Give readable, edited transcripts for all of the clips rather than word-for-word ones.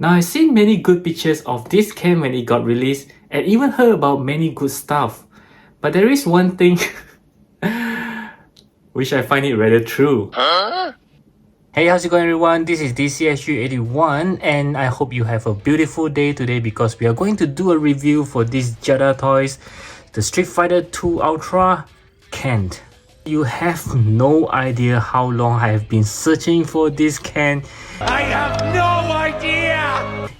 Now I've seen many good pictures of this can when it got released and even heard about many good stuff. But there is one thing which I find it rather true. Hey, how's it going everyone? This is DCSU81 and I hope you have a beautiful day today because we are going to do a review for this Jada toys, the Street Fighter 2 Ultra can. You have no idea how long I have been searching for this can. I have no idea!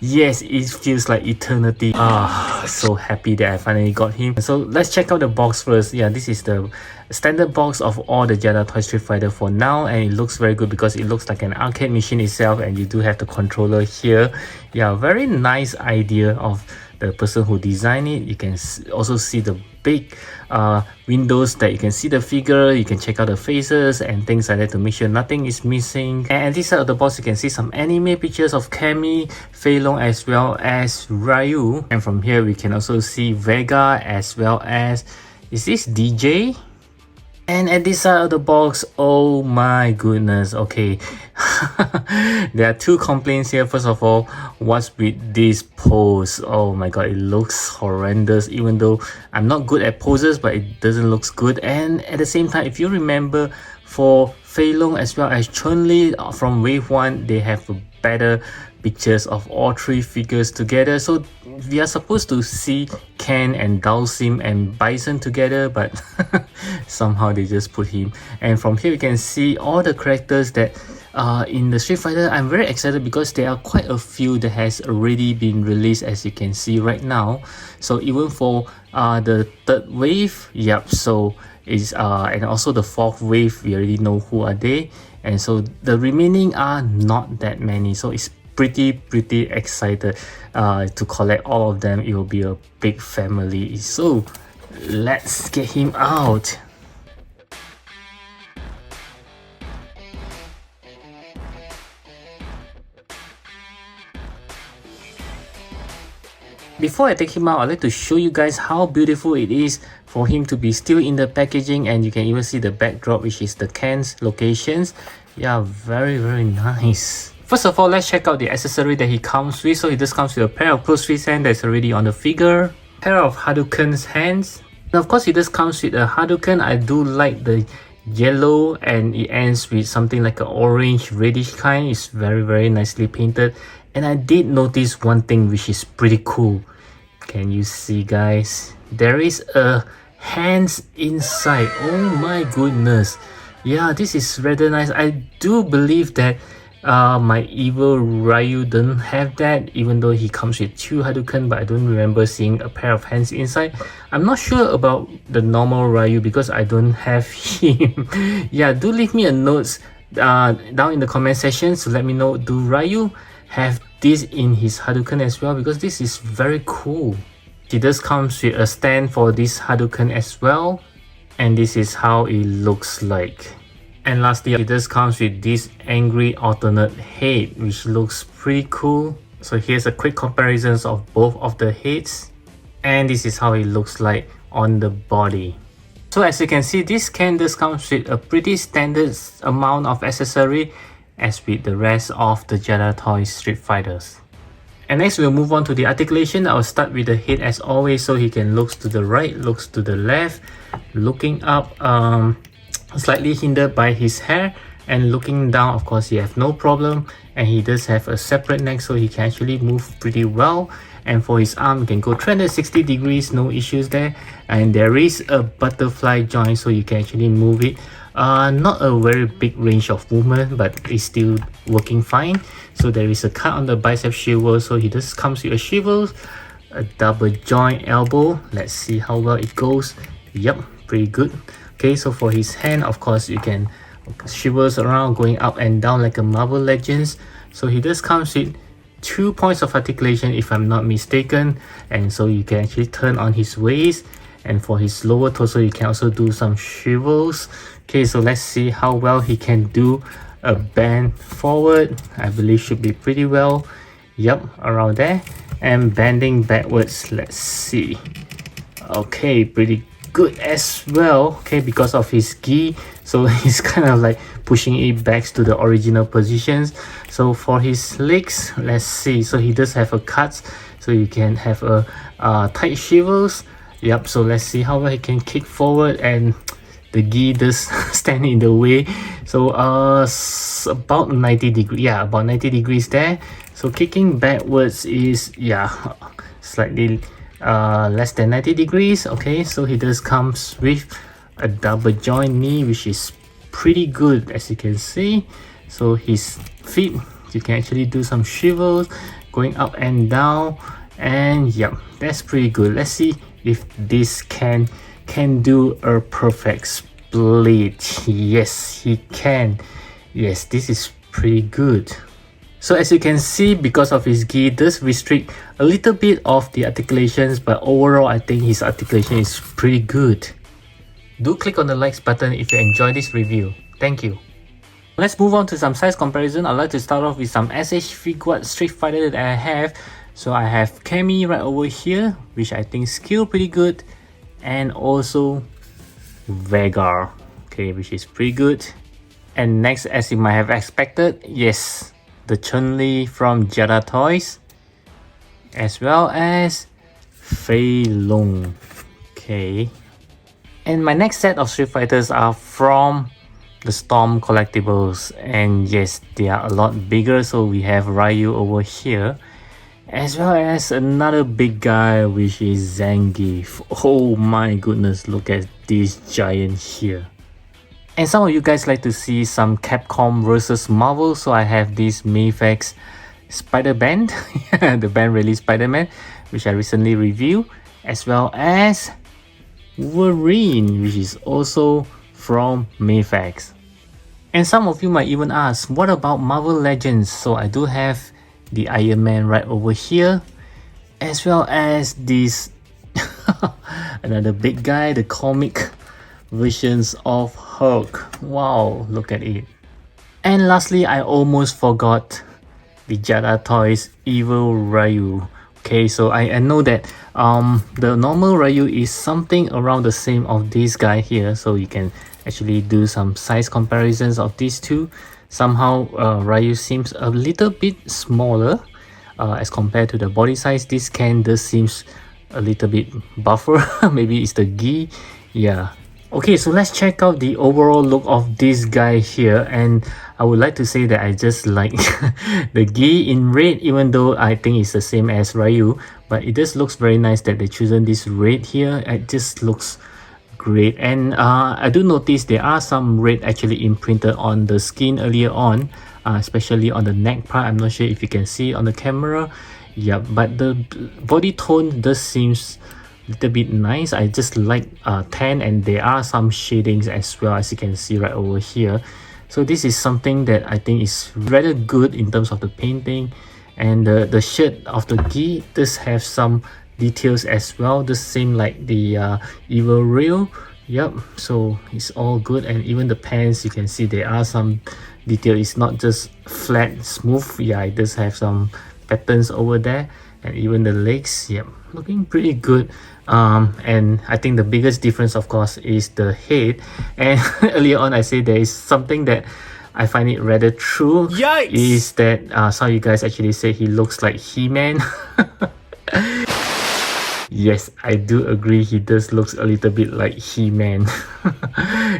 Yes, it feels like eternity. So happy that I finally got him. So let's check out the box first. Yeah, this is the standard box of all the Jada Toy Street Fighter for now, and it looks very good because it looks like an arcade machine itself, and you do have the controller here. Yeah, very nice idea of the person who designed it. You can also see the big windows that you can see the figure, you can check out the faces and things like that to make sure nothing is missing. And at this side of the box you can see some anime pictures of Cammy, Fei Long as well as Ryu, and from here we can also see Vega as well as, is this DJ? And at this side of the box, oh my goodness, okay. There are two complaints here. First of all, what's with this pose? Oh my god, it looks horrendous, even though I'm not good at poses, but it doesn't look good. And at the same time, if you remember, for Fei Long as well as Chun-Li from Wave 1, they have better pictures of all three figures together. So we are supposed to see Ken and Dalsim and Bison together, but somehow they just put him. And from here we can see all the characters that in the Street Fighter. I'm very excited because there are quite a few that has already been released, as you can see right now. So even for the third wave, yep, so is and also the fourth wave, we already know who are they, and so the remaining are not that many. So it's pretty excited to collect all of them. It will be a big family. So let's get him out. Before I take him out, I'd like to show you guys how beautiful it is for him to be still in the packaging, and you can even see the backdrop, which is the can's locations. Yeah, very nice. First of all, let's check out the accessory that he comes with. So he just comes with a pair of close fist hands that's already on the figure, pair of Hadouken's hands, and of course he just comes with a Hadouken. I do like the yellow, and it ends with something like an orange reddish kind. It's very nicely painted. And I did notice one thing which is pretty cool. Can you see, guys? There is a hands inside. Oh my goodness. Yeah, this is rather nice. I do believe that my evil Ryu doesn't have that, even though he comes with two Hadouken, but I don't remember seeing a pair of hands inside. I'm not sure about the normal Ryu because I don't have him. Yeah, do leave me a note down in the comment section to let me know, do Ryu have this in his Hadouken as well, because this is very cool. He does comes with a stand for this Hadouken as well, and this is how it looks like. And lastly, it does comes with this angry alternate head, which looks pretty cool. So here's a quick comparison of both of the heads, and this is how it looks like on the body. So as you can see, this can does comes with a pretty standard amount of accessory as with the rest of the Jada Toy Street Fighters. And next we'll move on to the articulation. I'll start with the head as always, so he can look to the right, looks to the left, looking up, slightly hindered by his hair, and looking down, of course, he has no problem. And he does have a separate neck, so he can actually move pretty well. And for his arm, you can go 360 degrees, no issues there. And there is a butterfly joint, so you can actually move it. Not a very big range of movement, but it's still working fine. So there is a cut on the bicep swivel, so he just comes with a swivel, a double joint elbow. Let's see how well it goes. Yep, pretty good. Okay, so for his hand, of course, you can swivels around going up and down like a Marvel Legends. So he just comes with 2 points of articulation if I'm not mistaken, and so you can actually turn on his waist. And for his lower torso, you can also do some swivels. Okay, so let's see how well he can do a bend forward. I believe should be pretty well. Yep, around there. And bending backwards, let's see. Okay, pretty good as well, okay, because of his gi. So he's kind of like pushing it back to the original positions. So for his legs, let's see, so he does have a cut, so you can have a tight shivers. Yep, so let's see how well he can kick forward, and the gi does stand in the way. So about 90 degrees, yeah, about 90 degrees there. So kicking backwards is, yeah, slightly less than 90 degrees. Okay, so he does comes with a double joint knee, which is pretty good, as you can see. So his feet, you can actually do some swivels going up and down, and yep, that's pretty good. Let's see if this can do a perfect split. Yes, he can. Yes, this is pretty good. So as you can see, because of his gi, does restrict a little bit of the articulations, but overall I think his articulation is pretty good. Do click on the likes button if you enjoyed this review. Thank you. Let's move on to some size comparison. I'd like to start off with some SH Figuarts Street Fighter that I have. So I have Cammy right over here, which I think skill pretty good, and also Vega, okay, which is pretty good. And next, as you might have expected, yes, the Chun-Li from Jada Toys, as well as Fei Long. Okay, and my next set of Street Fighters are from the Storm Collectibles, and yes, they are a lot bigger. So we have Ryu over here, as well as another big guy, which is Zangief. Oh my goodness, look at this giant here. And some of you guys like to see some Capcom versus Marvel, so I have this Mayfax Spider-Man, the band released Spider-Man, which I recently reviewed, as well as Wolverine, which is also from Mayfax. And some of you might even ask, what about Marvel Legends? So I do have the Iron Man right over here, as well as this another big guy, the comic versions of Hulk. Wow, look at it. And lastly, I almost forgot the Jada Toys Evil Ryu. Okay, so I know that the normal Ryu is something around the same of this guy here, so you can actually do some size comparisons of these two. Somehow Ryu seems a little bit smaller as compared to the body size. This can does seems a little bit buffer. Maybe it's the gi. Yeah. Okay, so let's check out the overall look of this guy here, and I would like to say that I just like the gi in red, even though I think it's the same as Ryu, but it just looks very nice that they chosen this red here. It just looks great. And I do notice there are some red actually imprinted on the skin earlier on, especially on the neck part. I'm not sure if you can see on the camera. Yeah, but the body tone does seems little bit nice. I just like tan, and there are some shadings as well, as you can see right over here. So this is something that I think is rather good in terms of the painting. And the shirt of the gi does have some details as well, the same like the Evil Ryu. Yep, so it's all good. And even the pants, you can see there are some detail. It's not just flat smooth. Yeah, it does have some patterns over there. And even the legs, yep, looking pretty good. And I think the biggest difference, of course, is the head. And earlier on I said there is something that I find it rather true. Yikes! Is that some of you guys actually say he looks like He-Man. Yes, I do agree, he does looks a little bit like He-Man.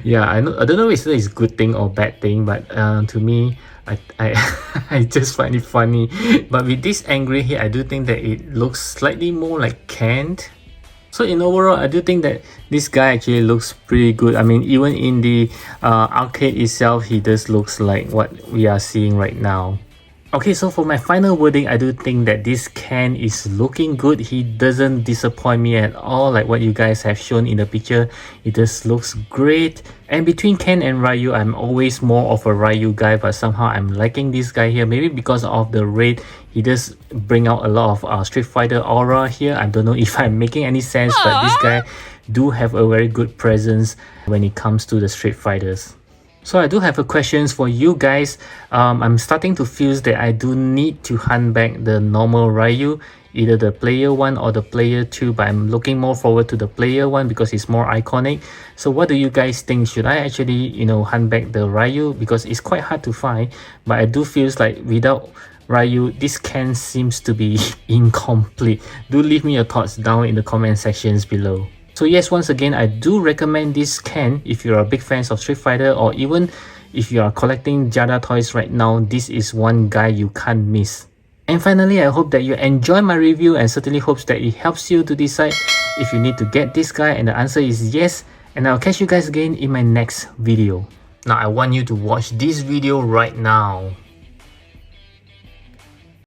Yeah, I don't know if it's a good thing or bad thing, but to me, I just find it funny. But with this angry here, I do think that it looks slightly more like canned. So in overall, I do think that this guy actually looks pretty good. I mean, even in the arcade itself, he does looks like what we are seeing right now. Okay, so for my final wording, I do think that this Ken is looking good. He doesn't disappoint me at all, like what you guys have shown in the picture. It just looks great. And between Ken and Ryu, I'm always more of a Ryu guy, but somehow I'm liking this guy here. Maybe because of the red, he does bring out a lot of Street Fighter aura here. I don't know if I'm making any sense, but this guy do have a very good presence when it comes to the Street Fighters. So I do have a questions for you guys. I'm starting to feel that I do need to hunt back the normal Ryu, either the player 1 or the player 2, but I'm looking more forward to the player 1 because it's more iconic. So what do you guys think? Should I actually, hunt back the Ryu? Because it's quite hard to find, but I do feel like without Ryu, this can seems to be incomplete. Do leave me your thoughts down in the comment sections below. So yes, once again, I do recommend this can if you're a big fan of Street Fighter, or even if you are collecting Jada toys right now, this is one guy you can't miss. And finally, I hope that you enjoy my review and certainly hopes that it helps you to decide if you need to get this guy, and the answer is yes. And I'll catch you guys again in my next video. Now I want you to watch this video right now.